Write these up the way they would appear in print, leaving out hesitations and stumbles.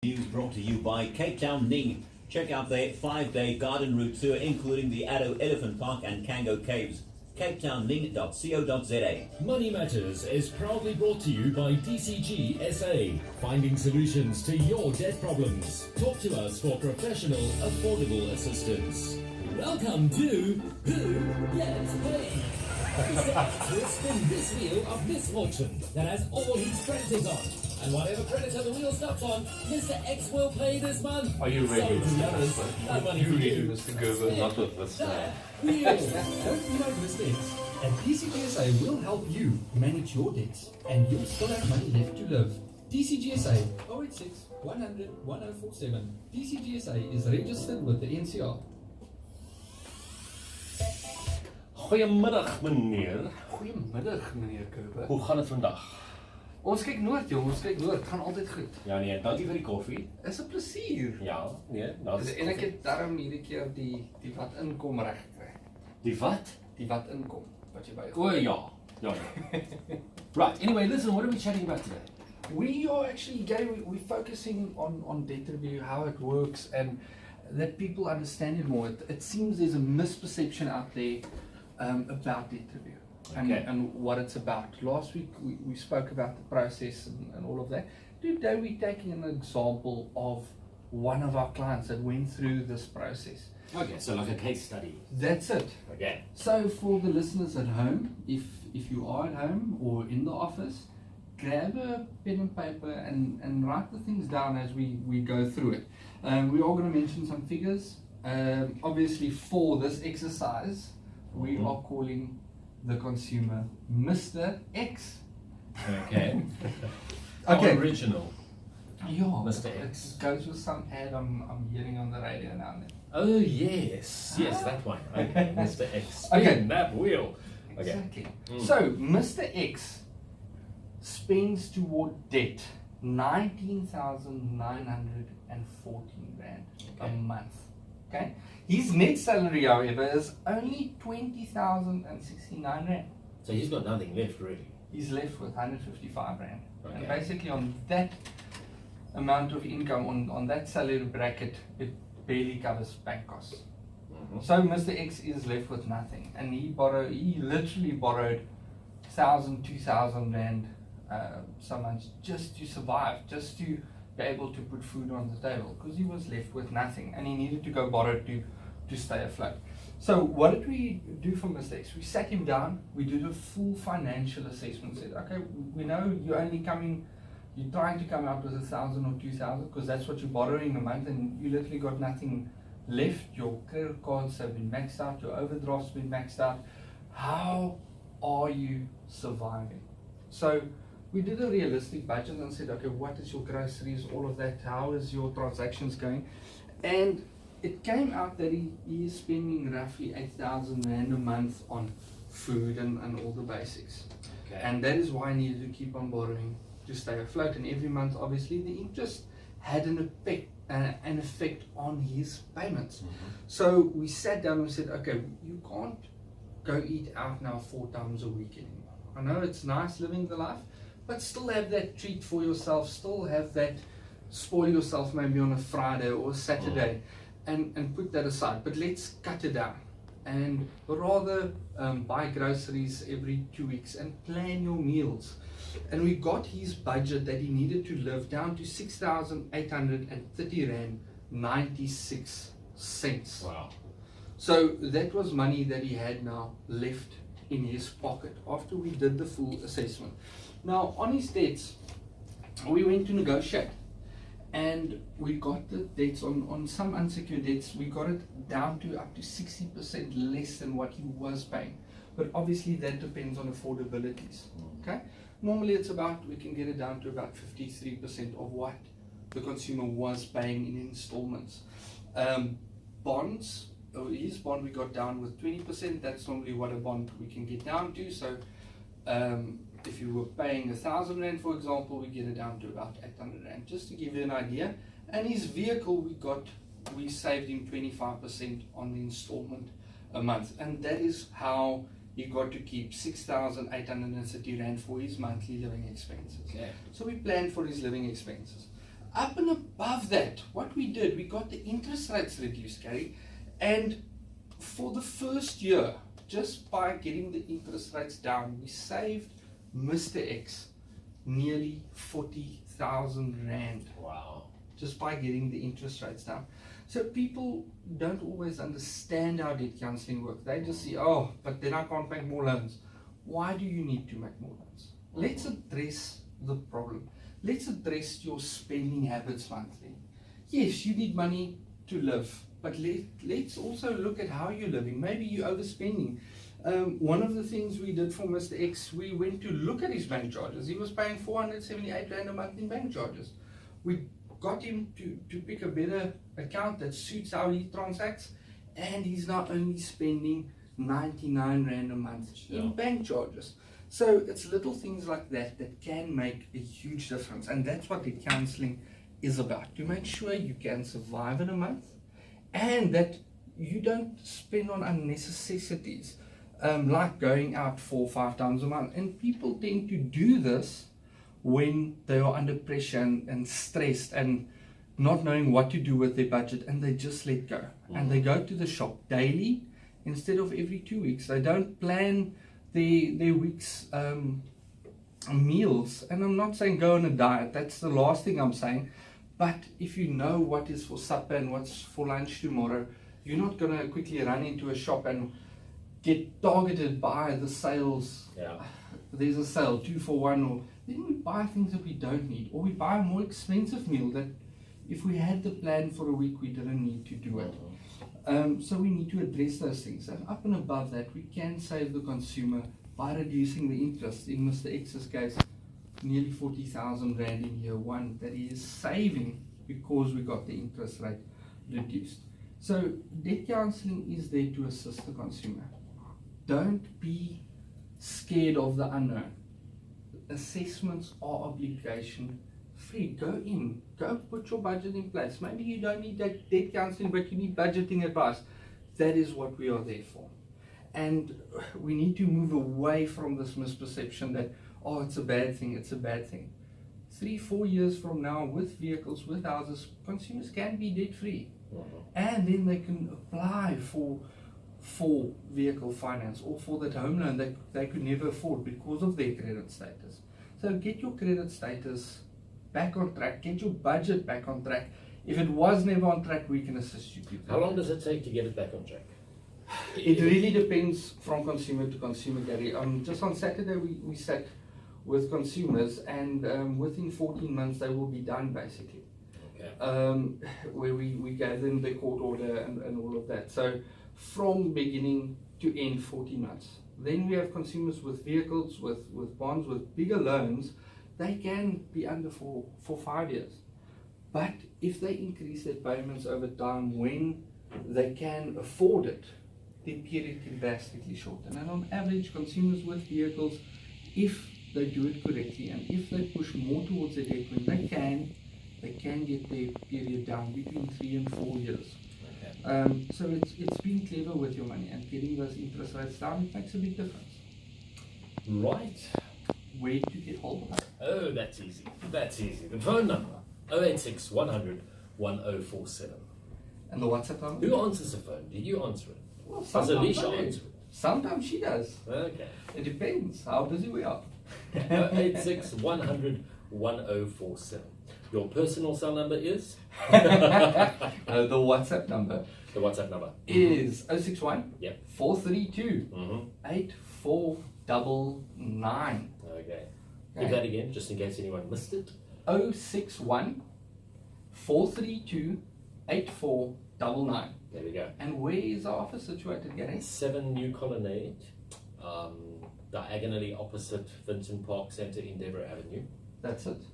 News brought to you by Cape Town Ning. Check out their 5-day garden route tour, including the Addo Elephant Park and Kango Caves. CapeTownNing.co.za. Money Matters is proudly brought to you by DCGsa, finding solutions to your debt problems. Talk to us for professional, affordable assistance. Welcome to Who Gets Paid? We'll spin this wheel of misfortune that has all his creditors on. And whatever creditor the wheel stops on, Mr. X will pay this month. Are you ready, So, Mr. others, no money for you. Mr. Gerber, not with this. Wheel. Don't be like Mr. X. And DCGsa will help you manage your debts, and you'll still have money left to live. DCGsa 086 100 1047. DCGsa is registered with the NCR. Goeiemiddag meneer. Goeiemiddag meneer Gerber. Hoe gaan het vandag? Ons kyk noord jong, ons kyk noord, gaan altyd goed. Ja nee, dankie vir die koffie. Is 'n plesier. Ja, nee, dat is En ek het daarom hierdie keer die wat inkom reg gekry. Die wat? Die wat inkom wat jy by. O ja. Ja. Right, anyway, listen, what are we chatting about today? We are actually we're focusing on debt review, how it works, and that people understand it more. It seems there's a misperception out there about debt review. And what it's about. Last week we spoke about the process and all of that. Today we're taking an example of one of our clients that went through this process. Okay, so like a case study. That's it. Okay. So for the listeners at home, if you are at home or in the office, grab a pen and paper and write the things down as we go through it. We are going to mention some figures. Obviously for this exercise, we are calling the consumer Mr. X. Okay. Okay. How original. Yeah, Mr. X. It goes with some ad I'm hearing on the radio now and then. Oh yes, yes, that one. Okay, Mr. X. Okay. Spin that wheel. Okay. Exactly. So Mr. X spends toward debt 19,914 rand a month. Okay. His net salary, however, is only 20,069 rand. So he's got nothing left really. He's left with 155 rand. Okay. And basically on that amount of income, on that salary bracket, it barely covers bank costs. So Mr. X is left with nothing. And he literally borrowed 1,000, 2,000 rand some months just to survive, just to be able to put food on the table, because he was left with nothing and he needed to go borrow to stay afloat. So what did we do for Mr. X? We sat him down, we did a full financial assessment, said, okay, we know you're trying to come out with 1,000 or 2,000 because that's what you're borrowing a month, and you literally got nothing left. Your credit cards have been maxed out, your overdraft's been maxed out. How are you surviving? So we did a realistic budget and said, okay, what is your groceries, all of that, how is your transactions going? And it came out that he is spending roughly 8,000 rand a month on food and all the basics. Okay. And that is why I needed to keep on borrowing to stay afloat. And every month, obviously, the interest had an effect on his payments. So we sat down and said, okay, you can't go eat out now 4 times a week anymore. I know it's nice living the life, but still have that treat for yourself, still have that spoil yourself maybe on a Friday or a Saturday, and put that aside. But let's cut it down and rather buy groceries every 2 weeks and plan your meals. And we got his budget that he needed to live down to 6,830 rand 96 cents. Wow. So that was money that he had now left in his pocket after we did the full assessment. Now on his debts, we went to negotiate, and we got the debts on some unsecured debts, we got it down to up to 60% less than what he was paying. But obviously that depends on affordabilities. Okay, normally it's we can get it down to about 53% of what the consumer was paying in installments. Bonds, his bond we got down with 20%. That's normally what a bond we can get down to. So if you were paying 1,000 rand, for example, we get it down to about 800 rand, just to give you an idea. And his vehicle, we saved him 25% on the installment a month, and that is how he got to keep 6,830 rand for his monthly living expenses. Okay. So we planned for his living expenses. up and above that, what we did, we got the interest rates reduced, Gary, and for the first year, just by getting the interest rates down, we saved Mr. X nearly 40,000 Rand. Wow. Just by getting the interest rates down. So people don't always understand how debt counselling works. They just see, oh, but then I can't make more loans. Why do you need to make more loans? Let's address the problem. Let's address your spending habits monthly. Yes, you need money to live, but let's also look at how you're living. Maybe you're overspending. One of the things we did for Mr. X, we went to look at his bank charges. He was paying 478 Rand a month in bank charges. We got him to pick a better account that suits how he transacts, and he's now only spending 99 Rand a month in bank charges. So it's little things like that that can make a huge difference, and that's what the counselling is about, to make sure you can survive in a month and that you don't spend on unnecessities, like going out 4 or 5 times a month. And people tend to do this when they are under pressure and stressed and not knowing what to do with their budget, and they just let go. And they go to the shop daily instead of every 2 weeks. They don't plan their week's meals. And I'm not saying go on a diet, that's the last thing I'm saying. But if you know what is for supper and what's for lunch tomorrow, you're not going to quickly run into a shop and get targeted by the sales. There's a sale, 2 for 1, or then we buy things that we don't need, or we buy a more expensive meal that if we had the plan for a week, we didn't need to do it. So we need to address those things. And up and above that, we can save the consumer by reducing the interest. In Mr. X's case, nearly 40,000 Rand in year 1 that he is saving because we got the interest rate reduced. So debt counselling is there to assist the consumer. Don't be scared of the unknown. Assessments are obligation free. Go in, go put your budget in place. Maybe you don't need that debt counselling, but you need budgeting advice. That is what we are there for. And we need to move away from this misperception that, oh, it's a bad thing, it's a bad thing. 3-4 years from now, with vehicles, with houses, consumers can be debt free. And then they can apply for vehicle finance or for that home loan that they could never afford because of their credit status. So get your credit status back on track, get your budget back on track. If it was never on track, we can assist you. How long does it take to get it back on track? It really depends from consumer to consumer, Gary. Just on Saturday we sat with consumers, and within 14 months they will be done basically. Where we gave them the court order and all of that. So from beginning to end, 14 months. Then we have consumers with vehicles, with bonds, with bigger loans. They can be under for 5 years. But if they increase their payments over time when they can afford it, their period can drastically shorten. And on average, consumers with vehicles, if they do it correctly and if they push more towards their debt when they can get their period down between 3 and 4 years. So it's being clever with your money and getting those interest rates down. It makes a big difference. Right. Where to get hold of it? Oh, that's easy. That's easy. The phone number, 086 100 1047. And the WhatsApp number? Who answers the phone? Do you answer it? Well, Does Alicia answer it? Sometimes she does. Okay. It depends how busy we are. 086 100 1047. Your personal cell number is? The WhatsApp number. The WhatsApp number is 061 Yep. 432 8499. Okay. Give that again, just in case anyone missed it. 061 432 8499. There we go. And where is our office situated, Gary? 7 New Colonnade, diagonally opposite Vincent Park Centre, Endeavour Avenue. That's it.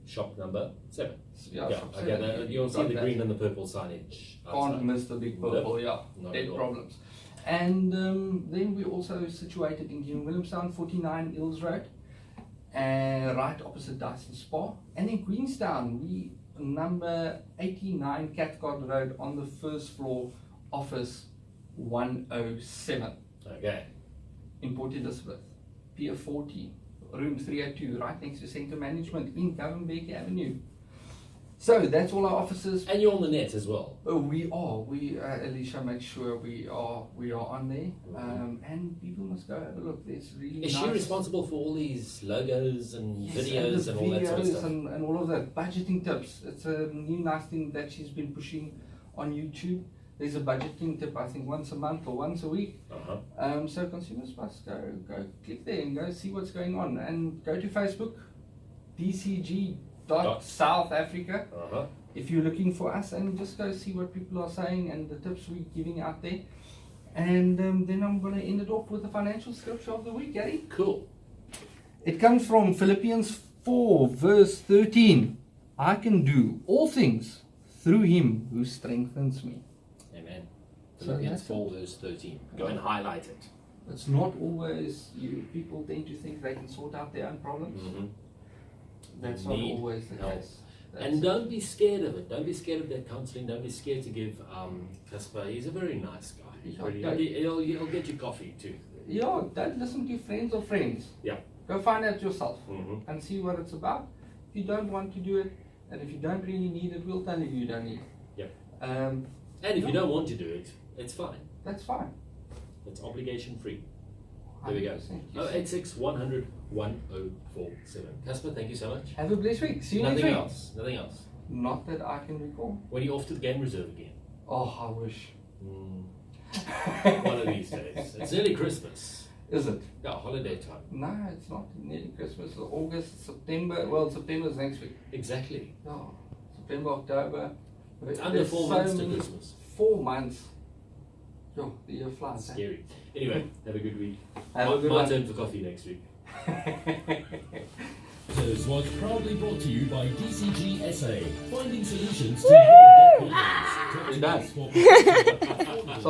Shop number 7. Yeah, shop Okay, 7. you'll see the green and the purple signage outside. Can't miss the big purple, Nope. yeah. Not Dead at all. problems. And then we're also situated in Williamstown, 49 Ills Road, right opposite Dyson Spa. And in Queenstown, we number 89 Cathcart Road on the first floor, office 107. Okay. In Port Elizabeth, Pier 14, room 302, right next to Centre Management in Govenbeck Avenue. So that's all our offices. And you're on the net as well. Oh, we are. Alicia makes sure we are on there. And people must go have a look. There's really Is nice. she responsible for all these logos and Yes, videos and all that sort of videos stuff? and all of that. Budgeting tips. It's a new nice thing that she's been pushing on YouTube. There's a budgeting tip, I think, once a month or once a week. So consumers must go click there and go see what's going on. And go to Facebook, DCG.South Africa. If you're looking for us, and just go see what people are saying and the tips we're giving out there. And then I'm going to end it off with the financial scripture of the week, Gary. Cool. It comes from Philippians 4, verse 13. I can do all things through him who strengthens me. Amen. So Philippians that's 4 verse 13. Go and highlight it. It's not always people tend to think they can sort out their own problems. That's not Need always the help. case. And don't be scared of it. Don't be scared of that counselling. Don't be scared to give Casper. He's a very nice guy. He'll get you coffee too. Yeah, don't listen to friends or friends. Yeah. Go find out yourself and see what it's about. If you don't want to do it, and if you don't really need it, we'll tell you don't need it. Yep. And And if you don't want to do it, it's fine. that's fine. It's obligation free. There we go. 100%, yes. 086 100 1047. Casper, thank you so much. Have a blessed week. See you next Nothing week. else. Nothing else. Not that I can recall. When are you off to the game reserve again? Oh, I wish. One of these days. It's nearly Christmas. Is it? Yeah, holiday time. No, it's not nearly Christmas. It's August, September. Well, September's next week. Exactly. Oh, September, October. It's under There's 4 so months to many- Christmas. 4 months. Yo, the year flies. eh? Scary. Anyway, have a good week. Have a good My one. turn for coffee next week. This was proudly brought to you by DCGsa, finding solutions to your debt problems. Talk to It's us for